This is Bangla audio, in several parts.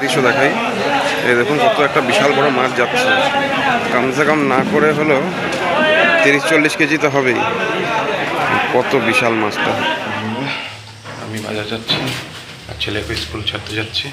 দৃশ্য দেখাই। এই দেখুন কত একটা বিশাল বড় মাছ যাচ্ছে, কমসে কম না করে হলো 30-40 কেজি তো হবেই। কত বিশাল মাছটা। আমি বাজার যাচ্ছি আর ছেলেকে স্কুল ছাড়তে যাচ্ছি।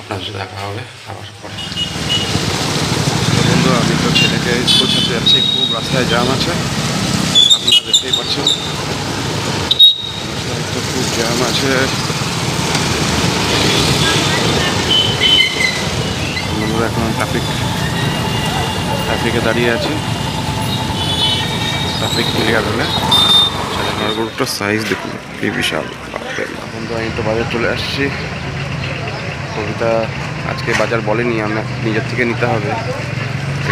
আপনার সাথে দেখা হবে আবার পরে। বন্ধু, আমি তো ছেলেকে স্কুল ছাড়তে যাচ্ছি, খুব রাস্তায় জ্যাম আছে, আপনারা দেখতেই পাচ্ছেন। তো খুব জ্যাম আছে, বন্ধুরা এখন ট্রাফিকে দাঁড়িয়ে আছি। ট্রাফিক ক্লিয়ার হলে মাছগুলোর সাইজ দেখুন কি বিশাল। বন্ধু, আমি তো বাজার চলে আসছি। কবিতা আজকে বাজার বলেনি, আমরা নিজের থেকে নিতে হবে,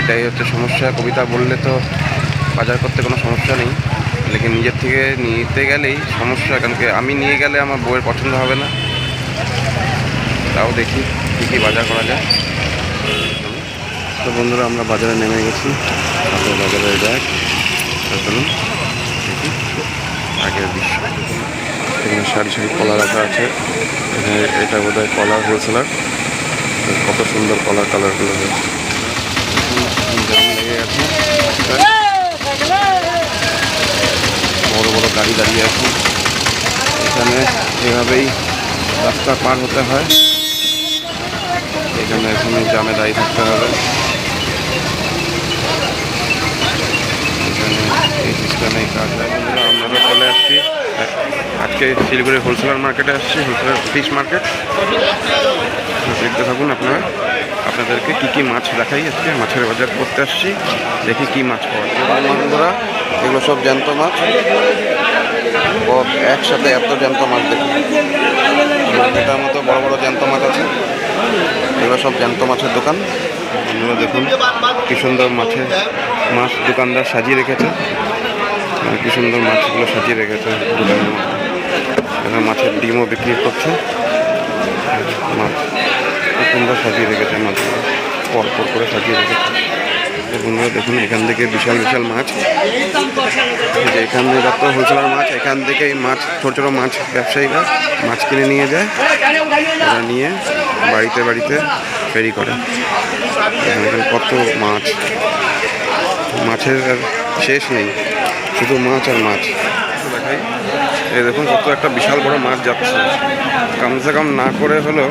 এটাই হচ্ছে সমস্যা। কবিতা বললে তো বাজার করতে কোনো সমস্যা নেই, লেকিন নিজের থেকে নিতে গেলেই সমস্যা, কারণ কি আমি নিয়ে গেলে আমার বউয়ের পছন্দ হবে না। তাও দেখি কী কী বাজার করা যায়। তো বন্ধুরা, আমরা বাজারে নেমে গেছি। বাজারে ব্যাগ চলুন দেখি আগের দৃশ্য। এখানে সারি সারি কলা রাখা আছে। এখানে এটা বোধহয় কলার হোলসেলার। কত সুন্দর কলার কালারগুলো হয়েছে, জাম লেগে গেছে। বড় বড় গাড়ি দাঁড়িয়ে আছে। এখানে এভাবেই রাস্তা পার হতে হয়। এখানে জামে দাঁড়িয়ে থাকতে হবে। এখানে এই সিস্টেমে কাজ হয়। আমরা চলে আসছি আজকে শিলিগুড়ি হোলসেলার মার্কেটে আসছি, হোলসেলার ফিশ মার্কেট। দেখতে থাকুন আপনারা, আপনাদেরকে কী কী মাছ দেখাই। আজকে মাছের বাজার করতে আসছি, দেখি কি মাছ পাওয়া যায়। বন্ধুরা, এগুলো সব জ্যান্ত মাছ, একসাথে এত জ্যান্ত মাছ দেখুন। এটার মতো বড় বড় জ্যান্ত মাছ আছে। এগুলো সব জ্যান্ত মাছের দোকান। বন্ধুরা দেখুন কি সুন্দর মাছ দোকানদার সাজিয়ে রেখেছে। কি সুন্দর মাছগুলো সাজিয়ে রেখেছে দোকানের মধ্যে। এখানে মাছের ডিমও বিক্রি করছে। মাছ খুব সুন্দর সাজিয়ে রেখেছে, মাছগুলো পরপর করে সাজিয়ে রেখেছে। বন্ধুরা দেখুন, এখান থেকে বিশাল বিশাল মাছ, যে এখানে যত হোলসেলার মাছ, এখান থেকেই মাছ ছোটো ছোটো মাছ ব্যবসায়ীরা মাছ কিনে নিয়ে যায়। ওরা নিয়ে বাড়িতে বাড়িতে ফেরি করে। এখানে কত মাছের আর শেষ নেই, শুধু মাছ আর মাছ দেখাই। এই দেখুন কত একটা বিশাল বড় মাছ যাচ্ছে, কমসে কম না করে হলো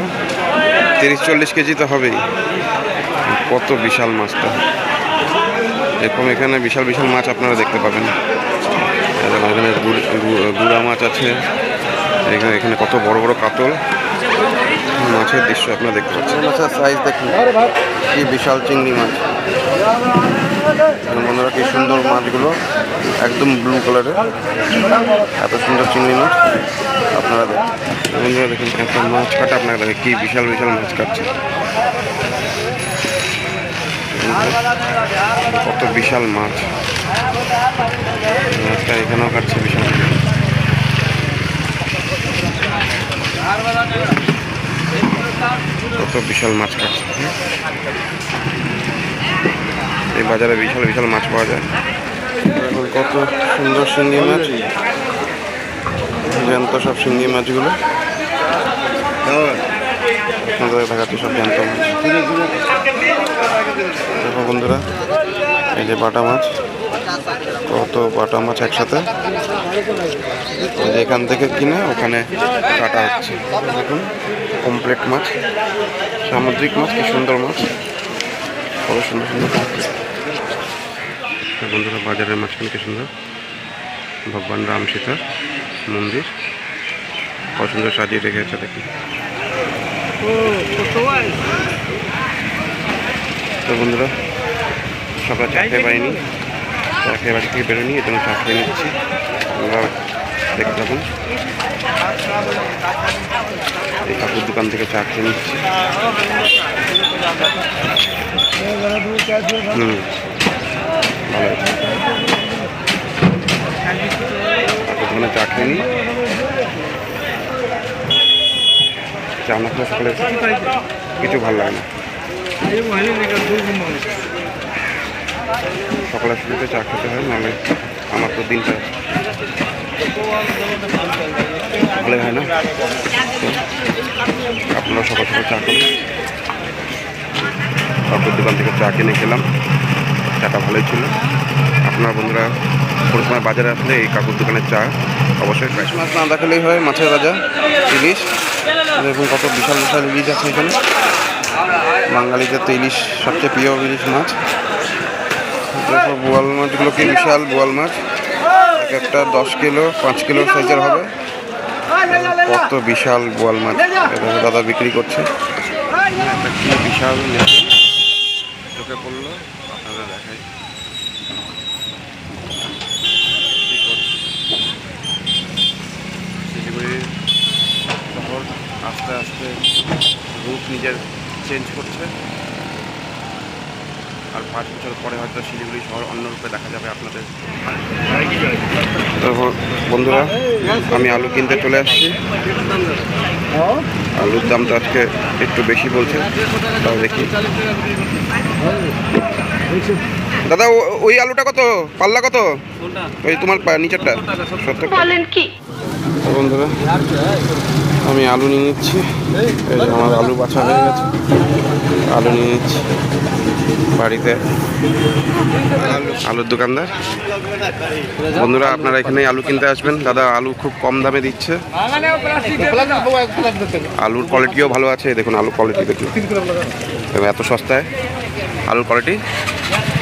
30-40 কেজি তো হবেই। কত বিশাল মাছটা। এরকম এখানে বিশাল বিশাল মাছ আপনারা দেখতে পাবেন। এখানে গুড়া মাছ আছে। এখানে কত বড় বড় কাতল মাছের দৃশ্য আপনারা দেখতে পাচ্ছেন। মাছের সাইজ দেখুন কি বিশাল, চিংড়ি মাছ। বন্ধুরা কি সুন্দর মাছগুলো, একদম ব্লু কালারের, এত সুন্দর চিংড়ি মাছ আপনারা দেখুন। বন্ধুরা দেখুন একটা মাছ কাটা, আপনারা দেখেন কি বিশাল বিশাল মাছ কাটছে। কত বিশাল মাছ, মাছটা এখানেও কাটছে বিশাল। কত বিশাল মাছ কাটছে। এই বাজারে বিশাল বিশাল মাছ পাওয়া যায়। এখন কত সুন্দর শিঙ্গি মাছ, জ্যান্ত সব শিঙ্গি মাছগুলো আপনাদের দেখাচ্ছি, সব জ্যান্ত মাছ। দেখো বন্ধুরা, এই যে বাটা মাছ, কত বাটা মাছ একসাথে এখান থেকে কিনে ওখানে কাটা হচ্ছে। দেখুন কমপ্লিট মাছ, সামুদ্রিক মাছ, কি সুন্দর মাছ, কত সুন্দর সুন্দর। বন্ধুরা বাজারের মাঝখানে কি সুন্দর ভগবান রাম সীতার মন্দির, কত সুন্দর সাজিয়ে রেখেছে দেখি। তো বন্ধুরা, সকালে চা খেয়ে পাইনি, চা খেয়ে বাড়ি থেকে বেরোয়নি, এই জন্য চা খেয়ে নিচ্ছি। আমরা দেখতে থাকুন, এই কাকুর দোকান থেকে চা খেয়ে নিচ্ছি। ভালো দোকানে চা খেয়ে নিই। চা না খেলে সকালে কিছু ভালো লাগে না। সকালের শুরুতে চা খেতে হয়, নাহলে আমার তো দিনটা ভালো হয় না। আপনারা সকাল সকাল চা করুন। কাকুর দোকান থেকে চা কিনে খেলাম, চাটা ভালোই ছিল। আপনার বন্ধুরা কোনো সময় বাজারে আসলে এই কাকুর দোকানের চা অবশ্যই ফ্রেশ মাছ না দেখালেই হয়। মাছের রাজা ইলিশ, দেখুন কত বিশাল বিশাল ইলিশ আছে এখানে। বাঙালিদের তো ইলিশ সবচেয়ে প্রিয় ইলিশ মাছ। দেখো বোয়াল মাছগুলো কি বিশাল বোয়াল মাছ, এক একটা 10 কিলো 5 কিলো সাইজের হবে। কত বিশাল বোয়াল মাছ দাদা বিক্রি করছে। একটা কি বিশাল চোখে পড়লো, আপনারা দেখাই। শিলিগুড়ির শহর আস্তে আস্তে রূপ নিজের চেঞ্জ করছে, আর 5 বছর পরে হয়তো শিলিগুড়ি শহর অন্য রূপে দেখা যাবে আপনাদের। তারপর বন্ধুরা আমি আলু কিনতে চলে আসছি। আলুর দাম তো আজকে একটু বেশি বলছে, তাও দেখি। দাদা ওই আলুটা কত পাল্লা, কত ওই তোমার নিচেরটা? 70 বলেন কি? বন্ধুরা আমি আলু নিয়ে নিচ্ছি, এই যে আমার আলু বাছা হয়ে গেছে, আলু নিয়ে নিচ্ছি বাড়িতে। আলুর দোকানদার বন্ধুরা আপনারা এখানে আলু কিনতে আসবেন, দাদা আলু খুব কম দামে দিচ্ছে। আলুর কোয়ালিটিও ভালো আছে, দেখুন আলুর কোয়ালিটি দেখুন, এত সস্তায় আলুর কোয়ালিটি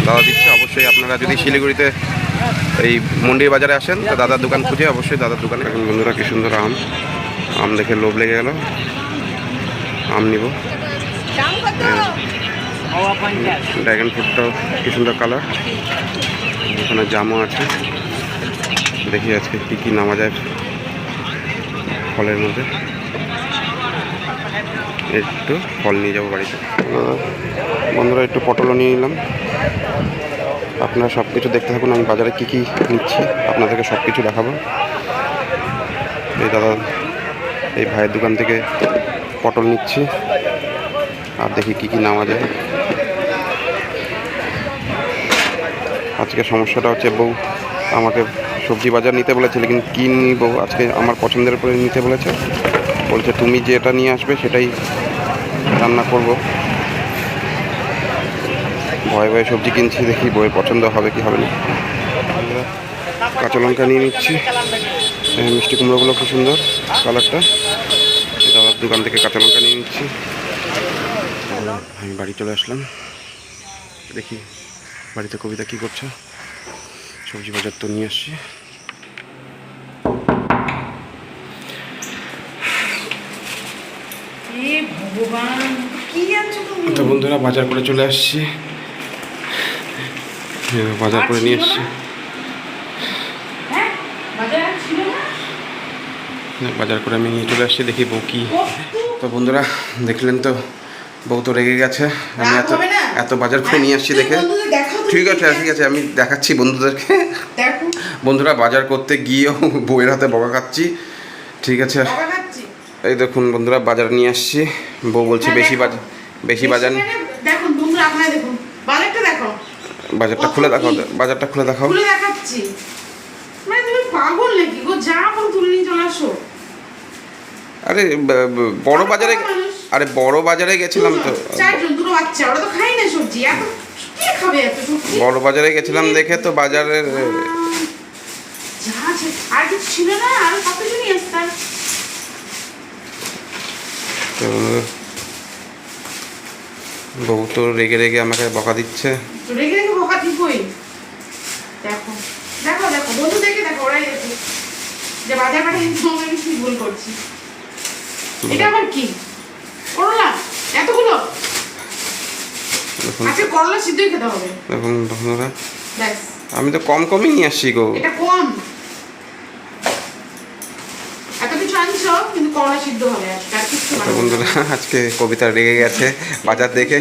দাদা দিচ্ছে। অবশ্যই আপনারা যদি শিলিগুড়িতে এই মন্ডির বাজারে আসেন তো দাদার দোকান খুঁজে অবশ্যই দাদার দোকানে। এখন বন্ধুরা কি সুন্দর আম, আম দেখে লোভ লেগে গেল, আম নিব। ড্রাগন ফ্রুটটাও কি সুন্দর কালার, ওখানে জামও আছে। দেখি আজকে কী কী নামা যায় ফলের মধ্যে। একটু ফল নিয়ে যাবো বাড়িতে। বন্ধুরা একটু পটলও নিয়ে নিলাম। আপনারা সব কিছু দেখতে থাকুন, আমি বাজারে কী কী নিচ্ছি আপনাদেরকে সব কিছু দেখাবো। এই দাদা এই ভাইয়ের দোকান থেকে পটল নিচ্ছি, আর দেখি কী কী নামা যায়। আজকে সমস্যাটা হচ্ছে বউ আমাকে সবজি বাজার নিতে বলেছে, কিন্তু কী নিব আজকে আমার পছন্দের উপরে নিতে বলেছে। বলছে তুমি যেটা নিয়ে আসবে সেটাই রান্না করব। ভয়ে ভয়ে সবজি কিনছি, দেখি বইয়ের পছন্দ হবে কি হবে না। কাঁচা লঙ্কা নিয়ে নিচ্ছি, মিষ্টি কুমড়োগুলো খুব সুন্দর কালারটা। দাদার দোকান থেকে কাঁচা লঙ্কা নিয়ে নিচ্ছি। আমি বাড়ি চলে আসলাম, দেখি বাড়িতে কবিতা কি করছে। সবজি বাজার তো নিয়ে আসছি। তো বন্ধুরা বাজার করে চলে আসছি, বাজার করে নিয়ে এসছি। বাজার করে আমি নিয়ে চলে আসছি, দেখি বউ কি। তো বন্ধুরা দেখলেন তো, বউ তো রেগে গেছে, আমি এত বাজার করে নিয়ে আসছি দেখে। ঠিক আছে ঠিক আছে, আমি দেখাচ্ছি বন্ধুদেরকে। বন্ধুরা বাজার করতে গিয়েও বউয়ের হাতে বকা খাচ্ছি। ঠিক আছে এই দেখুন বন্ধুরা বাজার নিয়ে আসছি, বউ বলছে বেশি বাজার। দেখুন বন্ধুরা আপনারা দেখুন বাজারটা দেখো, বাজারটা খুলে দেখাও, বাজারটা খুলে দেখাও। খুলে দেখাচ্ছি, মানে তুমি পাগল নাকি গো? যা বল তুলে নিয়ে চলে আসো। আরে বড় বাজারে, আরে বড় বাজারে গেছিলাম তো। চারজন দুটো বাচ্চা, ওরা তো খাই না সবজি, এত কে খাবে এত সবজি? বড় বাজারে গেছিলাম দেখে তো বাজারের যা আছে আর কিছু ছিল না, আর কত জনই আসতাম। তো বউ তো রেগে রেগে আমাকে বকা দিচ্ছে। রেগে রেগে বকা দিবই। দেখো দেখো দেখো বন্ধু দেখে দেখো, ওরাই দেখো যে বাজার পাঠিয়ে আমি কি ভুল করছি। এটা আবার কি করলা এতগুলো? আচ্ছা করলা সিদ্ধই খেতে হবে। দেখুন বন্ধুরা ব্যাস আমি তো কমই নিয়ে আসছি গো। এটা কম, এত কিছু আনছো কিন্তু করলা সিদ্ধ হবে আর কিছু না। বন্ধুরা আজকে কবিতা রেগে গেছে বাজার দেখে,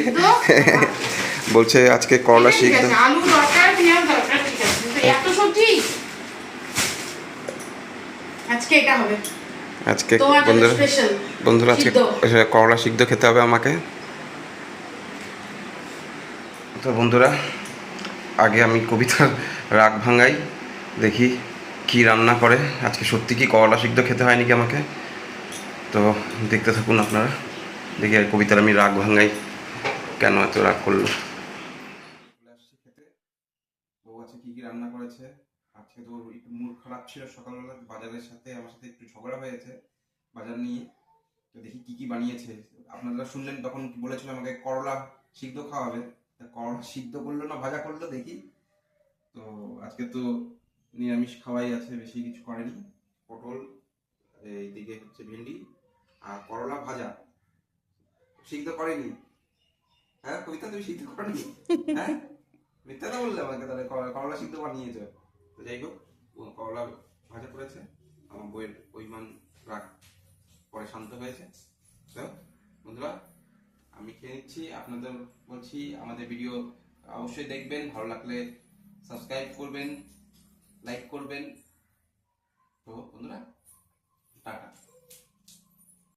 বলছে আজকে করলা সিদ্ধ। আলু দরকার, পেঁয়াজ দরকার, ঠিক আছে, কিন্তু এত সবজি আজকে এটা হবে। আজকে বন্ধুরা আজকে করলা সিদ্ধ খেতে হবে আমাকে। তো বন্ধুরা আগে আমি কবিতার রাগ ভাঙাই, দেখি কি রান্না করে আজকে। সত্যি কি করলা সিদ্ধ খেতে হয় নাকি আমাকে? তো দেখতে থাকুন আপনারা, দেখি আর কবিতার আমি রাগ ভাঙাই কেন এত রাগ করলো। চলে আসছি খেতে। বউ আছে কি কি রান্না করেছে। আজকে তো একটু মুড খারাপ ছিল সকালবেলা, বাজারের সাথে আমার সাথে একটু ঝগড়া হয়েছে বাজার নিয়ে। তো দেখি কি কি বানিয়েছে। আপনারা শুনলেন তখন বলেছিল আমাকে করলা সিদ্ধ খাওয়াবে, তা করলা সিদ্ধ করলো না ভাজা করলো দেখি। তো আজকে তো নিরামিষ খাওয়াই আছে, বেশি কিছু করেনি। পটল, এইদিকে হচ্ছে ভেন্ডি আর করলা ভাজা। সিদ্ধ করেনি? হ্যাঁ কবিতা, তুমি সিদ্ধ করেনি? হ্যাঁ মিথ্যা তো বললে আমাকে, তাহলে করলা সিদ্ধ বানিয়েছ। তো যাই হোক, করলা ভাজা করেছে। আমার বইয়ের পরিমাণ রাগ পরে শান্ত হয়েছে। তো বন্ধুরা আমি খেয়ে নিচ্ছি, আপনাদের বলছি আমাদের ভিডিও অবশ্যই দেখবেন, ভালো লাগলে সাবস্ক্রাইব করবেন, লাইক করবেন। তো বন্ধুরা টাটা।